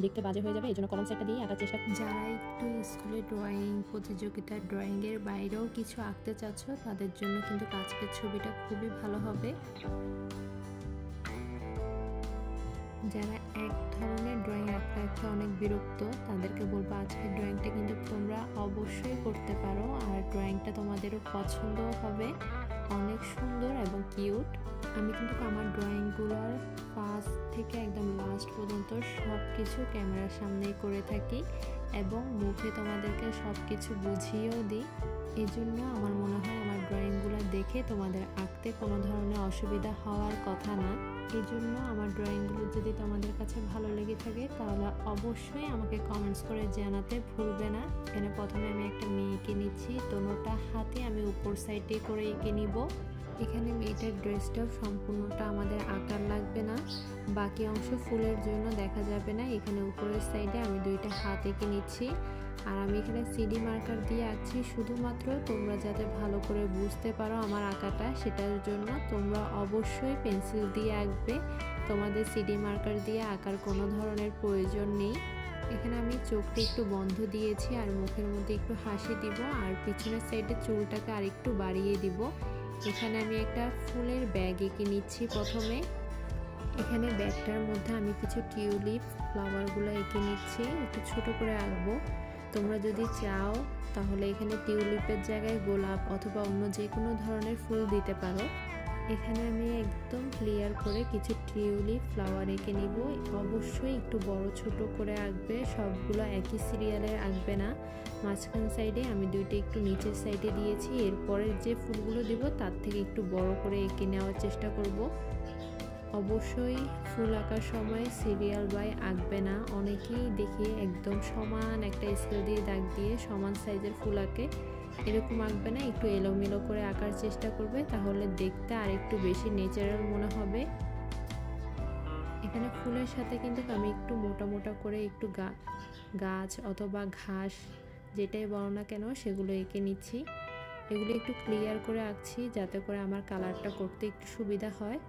দেখতে বাজে হয়ে যাবে, এই জন্য কলম সেটটা দিয়ে আঁকার চেষ্টা। যারা একটু স্কুলে ড্রয়িং প্রতিযোগিতা ড্রয়িংয়ের বাইরেও কিছু আঁকতে চাচ্ছ তাদের জন্য কিন্তু আজকের ছবিটা খুবই ভালো হবে। যারা এক ধরনের ড্রয়িং আঁকতে অনেক বিরক্ত তাদেরকে বলবো আজকের ড্রয়িংটা কিন্তু তোমরা অবশ্যই করতে পারো, আর ড্রয়িংটা তোমাদেরও পছন্দও হবে, অনেক সুন্দর এবং কিউট। আমি কিন্তু আমার ড্রয়িংগুলোর ফার্স্ট থেকে একদম লাস্ট পর্যন্ত সব কিছু ক্যামেরার সামনেই করে থাকি এবং মুখে তোমাদেরকে সব কিছু বুঝিয়েও দিই। এই জন্য আমার মনে হয় আমার ড্রয়িংগুলো দেখে তোমাদের আঁকতে কোনো ধরনের অসুবিধা হওয়ার কথা না। এই জন্য আমার ড্রয়িংগুলো যদি তোমাদের কাছে ভালো লেগে থাকে তাহলে অবশ্যই আমাকে কমেন্টস করে জানাতে ভুলবে না। এখানে প্রথমে আমি একটা মেয়ে এঁকে নিচ্ছি, দোনোটা হাতে আমি উপর সাইডে করে এঁকে নিব। এখানে মেয়েটার ড্রেসটাও সম্পূর্ণটা আমাদের আঁকার লাগবে না, বাকি অংশ ফুলের জন্য দেখা যাবে না। এখানে উপরের সাইডে আমি দুইটা হাত এঁকে নিচ্ছি, আর আমি এখানে সিডি মার্কার দিয়ে আঁকছি শুধুমাত্র তোমরা যাতে ভালো করে বুঝতে পারো আমার আঁকাটা, সেটার জন্য তোমরা অবশ্যই পেন্সিল দিয়ে আঁকবে, তোমাদের সিডি মার্কার দিয়ে আঁকার কোনো ধরনের প্রয়োজন নেই। এখানে আমি চোখটা একটু বন্ধ দিয়েছি আর মুখের মধ্যে একটু হাসি দিব, আর পিছনের সাইডে চুলটাকে আর একটু বাড়িয়ে দিব। এখানে আমি একটা ফুলের ব্যাগ এঁকে নিচ্ছি প্রথমে। এখানে ব্যাগটার মধ্যে আমি কিছু টিউলিপ ফ্লাওয়ারগুলো এঁকে নিচ্ছি, একটু ছোট করে আঁকবো। তোমরা যদি চাও তাহলে এখানে টিউলিপের জায়গায় গোলাপ অথবা অন্য যে কোনো ধরনের ফুল দিতে পারো। এখানে আমি একদম ক্লিয়ার করে কিছু টিউলিপ ফ্লাওয়ার এঁকে নিব। অবশ্যই একটু বড় ছোট করে আঁকবে, সবগুলো একই সিরিয়ালে আঁকবে না। মাঝখান সাইডে আমি দুইটা একটু নিচের সাইডে দিয়েছি, এরপরে যে ফুলগুলো দিব তার থেকে একটু বড় করে এঁকে নেওয়ার চেষ্টা করব। অবশ্যই ফুল আঁকার সময় সিরিয়াল বাই আঁকবে না, অনেকেই দেখি একদম সমান একটা স্কেল দিয়ে দাগ দিয়ে সমান সাইজের ফুল আঁকে, এরকম আঁকবে না, একটু এলোমেলো করে আঁকার চেষ্টা করবে, তাহলে দেখতে আর একটু বেশি ন্যাচারাল মনে হবে। এখানে ফুলের সাথে কিন্তু আমি একটু মোটা মোটা করে একটু গাছ অথবা ঘাস যেটাই বলো না কেন সেগুলো এঁকে নিচ্ছি। এগুলো একটু ক্লিয়ার করে আঁকছি যাতে করে আমার কালারটা করতে একটু সুবিধা হয়।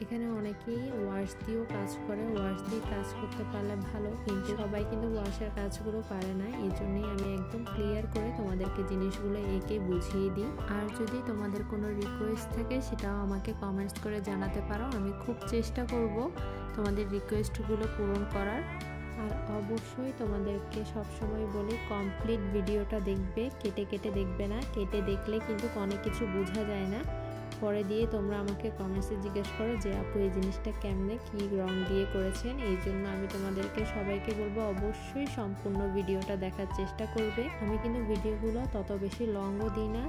এখানে অনেকেই ওয়াশ দিয়েও কাজ করে, ওয়াশ দিয়ে কাজ করতে পারলে ভালো, কিন্তু সবাই কিন্তু ওয়াশের কাজগুলো পারে না। এই জন্যই আমি একদম ক্লিয়ার করে তোমাদেরকে জিনিসগুলো এঁকে বুঝিয়ে দিই। আর যদি তোমাদের কোনো রিকোয়েস্ট থাকে সেটাও আমাকে কমেন্টস করে জানাতে পারো, আমি খুব চেষ্টা করব তোমাদের রিকোয়েস্টগুলো পূরণ করার। আর অবশ্যই তোমাদেরকে সবসময় বলি কমপ্লিট ভিডিওটা দেখবে, কেটে কেটে দেখবে না, কেটে দেখলে কিন্তু অনেক কিছু বোঝা যায় না। পরে দিয়ে তোমরা আমাকে কমেন্টসে জিজ্ঞেস করো যে আপু এই জিনিসটা কেমনে কি রং দিয়ে করেছেন। এই জন্য আমি তোমাদেরকে সবাইকে বলবো অবশ্যই সম্পূর্ণ ভিডিওটা দেখার চেষ্টা করবে। আমি কিন্তু ভিডিওগুলো তত বেশি লংও দিই না,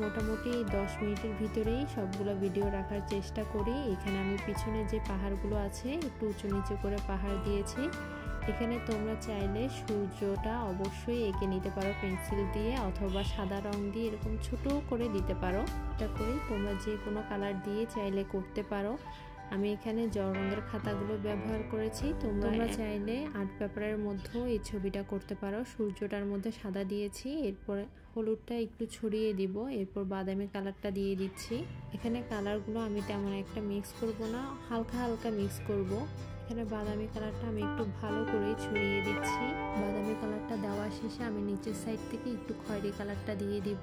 মোটামুটি 10 মিনিটের ভিতরেই সবগুলো ভিডিও রাখার চেষ্টা করি। এখানে আমি পিছনে যে পাহাড়গুলো আছে একটু উঁচু নিচু করে পাহাড় দিয়েছি। এখানে তোমরা চাইলে সূর্যটা অবশ্যই এঁকে নিতে পারো পেন্সিল দিয়ে অথবা সাদা রং দিয়ে এরকম ছোট করে দিতে পারো। এটা করেই তোমরা যে কোনো কালার দিয়ে চাইলে করতে পারো। আমি এখানে জল রঙের খাতাগুলো ব্যবহার করেছি, তোমরা চাইলে আর্ট পেপারের মধ্যেও এই ছবিটা করতে পারো। সূর্যটার মধ্যে সাদা দিয়েছি, এরপর হলুদটা একটু ছড়িয়ে দিব, এরপর বাদামি কালারটা দিয়ে দিচ্ছি। এখানে কালারগুলো আমি তেমন একটা মিক্স করব না, হালকা হালকা মিক্স করব। এখানে বাদামি কালারটা আমি একটু ভালো করে ছড়িয়ে দিচ্ছি। বাদামি কালারটা দেওয়া শেষে আমি নিচের সাইড থেকে একটু খয়েরি কালারটা দিয়ে দিব।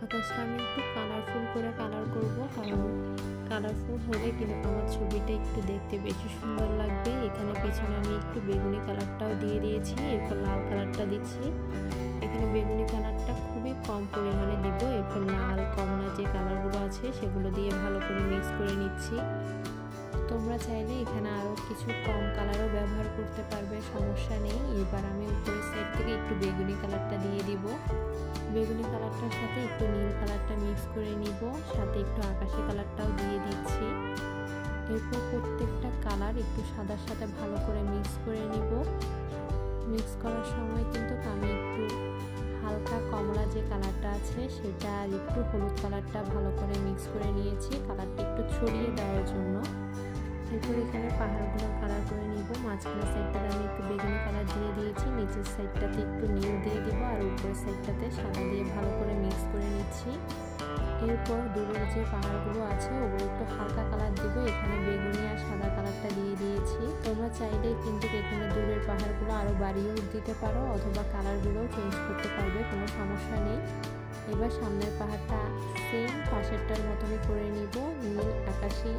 আকাশটা আমি একটু কালারফুল করে কালার করব, কারণ কালারফুল হলে কিন্তু আমার ছবিটা একটু দেখতে বেশি সুন্দর লাগবে। এখানে পেছনে আমি একটু বেগুনি কালারটাও দিয়ে দিয়েছি, এরপর লাল কালারটা দিচ্ছি। এখানে বেগুনি কালারটা খুবই কম পরিমাণে দিব, এরপর লাল কমলা যে কালারগুলো আছে সেগুলো দিয়ে ভালো করে মিক্স করে নিচ্ছি। তোমরা চাইলে এখানে আরও কিছু কম কালারও ব্যবহার করতে পারবে, সমস্যা নেই। এবার আমি উপরের সাইড থেকে একটু বেগুনি কালারটা দিয়ে দিব। বেগুনি কালারটার সাথে একটু নীল কালারটা মিক্স করে নিব, সাথে একটু আকাশি কালারটাও দিয়ে দিচ্ছি। এরপর প্রত্যেকটা কালার একটু সাদার সাথে ভালো করে মিক্স করে নিব। মিক্স করার সময় কিন্তু আমি একটু হালকা কমলা যে কালারটা আছে সেটা আর একটু হলুদ কালারটা ভালো করে মিক্স করে নিয়েছি, কালারটা একটু ছড়িয়ে দেওয়ার জন্য। এরপর এখানে পাহাড়গুলো কালার করে নিব। মাঝখানের সাইডটাতে আমি একটু বেগুনি কালার দিয়ে দিয়েছি, নিচের সাইডটাতে একটু নীল দিয়ে দিব, আর উপরের সাইডটাতে সাদা দিয়ে ভালো করে মিক্স করে নিচ্ছি। এরপর দূরের যে পাহাড়গুলো আছে ওগুলো একটু হালকা কালার দিব। এখানে বেগুনি আর সাদা কালারটা দিয়ে দিয়েছি। তোমরা চাইলে কিন্তু এখানে দূরের পাহাড়গুলো আরও বাড়িয়েও দিতে পারো অথবা কালারগুলোও চেঞ্জ করতে পারবে, কোনো সমস্যা নেই। এবার সামনের পাহাড়টা সেম পাশেরটার মতনই করে নিব, নীল আকাশি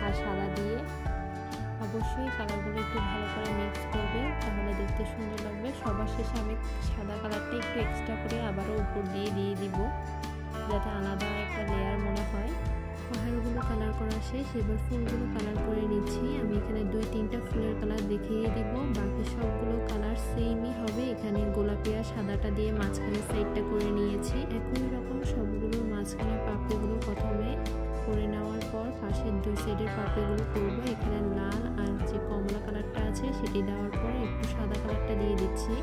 আর সাদা দিয়ে। অবশ্যই কালারগুলো একটু ভালো করে মিক্স করবে, তাহলে দেখতে সুন্দর লাগবে। সবার শেষে আমি সাদা কালারটা একটু এক্সট্রা করে আবারও উপর দিয়ে দিব, যাতে আলাদা একটা লেয়ার মনে হয়। পাহাড়গুলো কালার করা শেষ, এবার ফুলগুলো কালার করে নিচ্ছি। আমি এখানে 2-3টা ফুলের কালার দেখিয়ে দিব, বাকি সবগুলো কালার সেমই হবে। এখানে গোলাপি আর সাদাটা দিয়ে মাঝখানে সাইডটা করে নিয়েছি। একই রকম সবগুলোর মাঝখানে পাপড়িগুলো প্রথমে করে নেওয়ার পর পাশের 2 সাইডের পাপড়িগুলো করবো। এখানে লাল আর যে কমলা কালারটা আছে সেটি দেওয়ার পর একটু সাদা কালারটা দিয়ে দিচ্ছি।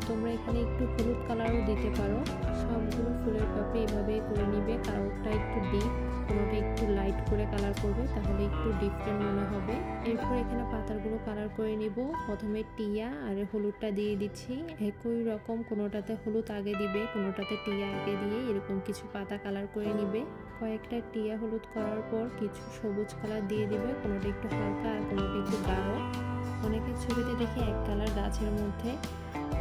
তোমরা এখানে একটু হলুদ কালারও দিতে পারো। সবগুলো ফুলের পাপড়ি এভাবে করে নিবে, কারোরটা একটু ডিপ, কোনোটা একটু লাইট করে কালার করবে, তাহলে একটু ডিফারেন্ট মনে হবে। এরপর এখানে পাতাগুলো কালার করে নিব। প্রথমে টিয়া আর হলুদটা দিয়ে দিচ্ছি। একই রকম কোনোটাতে হলুদ আগে দিবে, কোনোটাতে টিয়া আগে দিয়ে এরকম কিছু পাতা কালার করে নিবে। কয়েকটা টিয়া হলুদ করার পর কিছু সবুজ কালার দিয়ে দিবে, কোনোটা একটু হালকা আর কোনোটা একটু গাঢ়। অনেকের ছবিতে দেখি এক কালার গাছের মধ্যে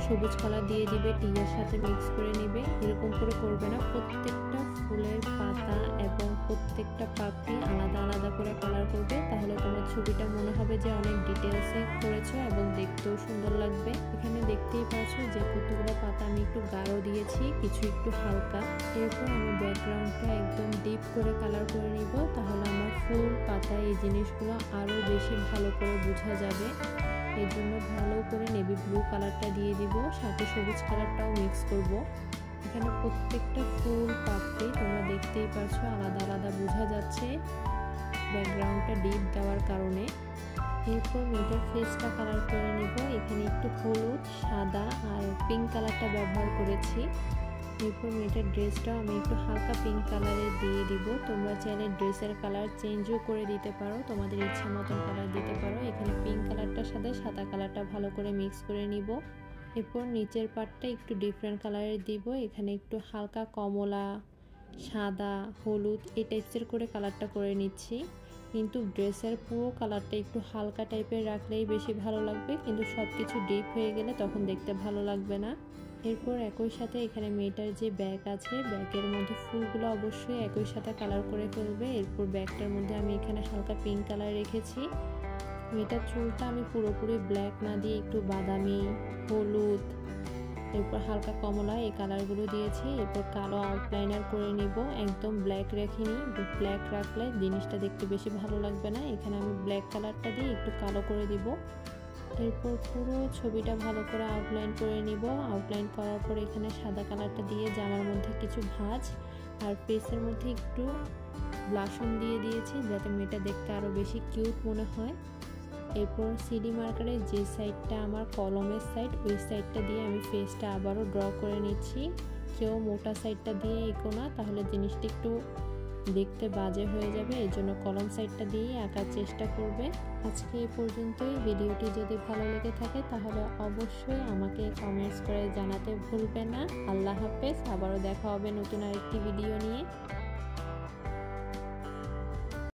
সবুজ কালার দিয়ে দিবে, টিয়ার সাথে মিক্স করে নেবে। এরকম করে করবে না, প্রত্যেকটা ফুলের পাতা এবং প্রত্যেকটা পাপড়ি আলাদা আলাদা করে কালার করবে, তাহলে তোমার ছবিটা মনে হবে যে অনেক ডিটেলসে করেছো এবং দেখতেও সুন্দর লাগবে। এখানে দেখতেই পাচ্ছ যে কতগুলো পাতা আমি একটু গাঢ় দিয়েছি, কিছু একটু হালকা। এরপর আমি ব্যাকগ্রাউন্ডটা একদম ডিপ করে কালার করে নিব, তাহলে আমার ফুল পাতা এই জিনিসগুলো আরও বেশি ভালো করে বোঝা যাবে। এর জন্য ভালো করে নেভি ব্লু কালারটা দিয়ে দিব, সাথে সবুজ কালারটাও মিক্স করব। এখানে প্রত্যেকটা ফুল পাপড়ি তোমরা দেখতেই পারছো আলাদা আলাদা বোঝা যাচ্ছে ব্যাকগ্রাউন্ডটা ডিপ দেওয়ার কারণে। এরপর মেয়েটার ফেসটা কালার করে নিব। এখানে একটু হলুদ, সাদা আর পিঙ্ক কালারটা ব্যবহার করেছি। এরপর মেয়েটার ড্রেসটাও আমি একটু হালকা পিঙ্ক কালারে দিয়ে দিব। তোমরা চাইলে ড্রেসের কালার চেঞ্জও করে দিতে পারো, তোমাদের ইচ্ছা মতন কালার দিতে পারো। এখানে পিঙ্ক কালারটার সাথে সাদা কালারটা ভালো করে মিক্স করে নিব। এরপর নিচের পার্টটা একটু ডিফারেন্ট কালারের দিব। এখানে একটু হালকা কমলা, সাদা, হলুদ এই টাইপসের করে কালারটা করে নিচ্ছি। কিন্তু ড্রেসের পুরো কালারটা একটু হালকা টাইপের রাখলেই বেশি ভালো লাগবে, কিন্তু সব কিছু ডিপ হয়ে গেলে তখন দেখতে ভালো লাগবে না। এরপর একই সাথে এখানে মেয়েটার যে ব্যাগ আছে, ব্যাগের মধ্যে ফুলগুলো অবশ্যই একই সাথে কালার করে ফেলবে। এরপর ব্যাগটার মধ্যে আমি এখানে হালকা পিঙ্ক কালার রেখেছি। মেয়েটার চুলটা আমি পুরোপুরি ব্ল্যাক না দিয়ে একটু বাদামি, হলুদ, এরপর হালকা কমলা এই কালারগুলো দিয়েছি। এরপর কালো আউটলাইনার করে নিব, একদম ব্ল্যাক রাখিনি, ব্ল্যাক রাখলে জিনিসটা দেখতে বেশি ভালো লাগবে না। এখানে আমি ব্ল্যাক কালারটা দিয়ে একটু কালো করে দিব। এরপর পুরো ছবিটা ভালো করে আউটলাইন করে নিব। আউটলাইন করার পর এখানে সাদা কালারটা দিয়ে জামার মধ্যে কিছু ভাঁজ আর ফেসের মধ্যে একটু ব্লাশন দিয়ে দিয়েছি, যাতে মেয়েটা দেখতে আরও বেশি কিউট মনে হয়। এরপর সিডি মার্কারের যে সাইডটা আমার কলমের সাইড, ওই সাইডটা দিয়ে আমি ফেসটা আবারও ড্র করে নিচ্ছি। কেউ মোটা সাইডটা দিয়ে এঁকো না, তাহলে জিনিসটা একটু দেখতে বাজে হয়ে যাবে, এই জন্য কলম সাইডটা দিয়ে আঁকার চেষ্টা করবে। আজকে এই পর্যন্তই। ভিডিওটি যদি ভালো লেগে থাকে তাহলে অবশ্যই আমাকে কমেন্টস করে জানাতে ভুলবে না। আল্লাহ হাফেজ, আবারও দেখা হবে নতুন আরেকটি ভিডিও নিয়ে।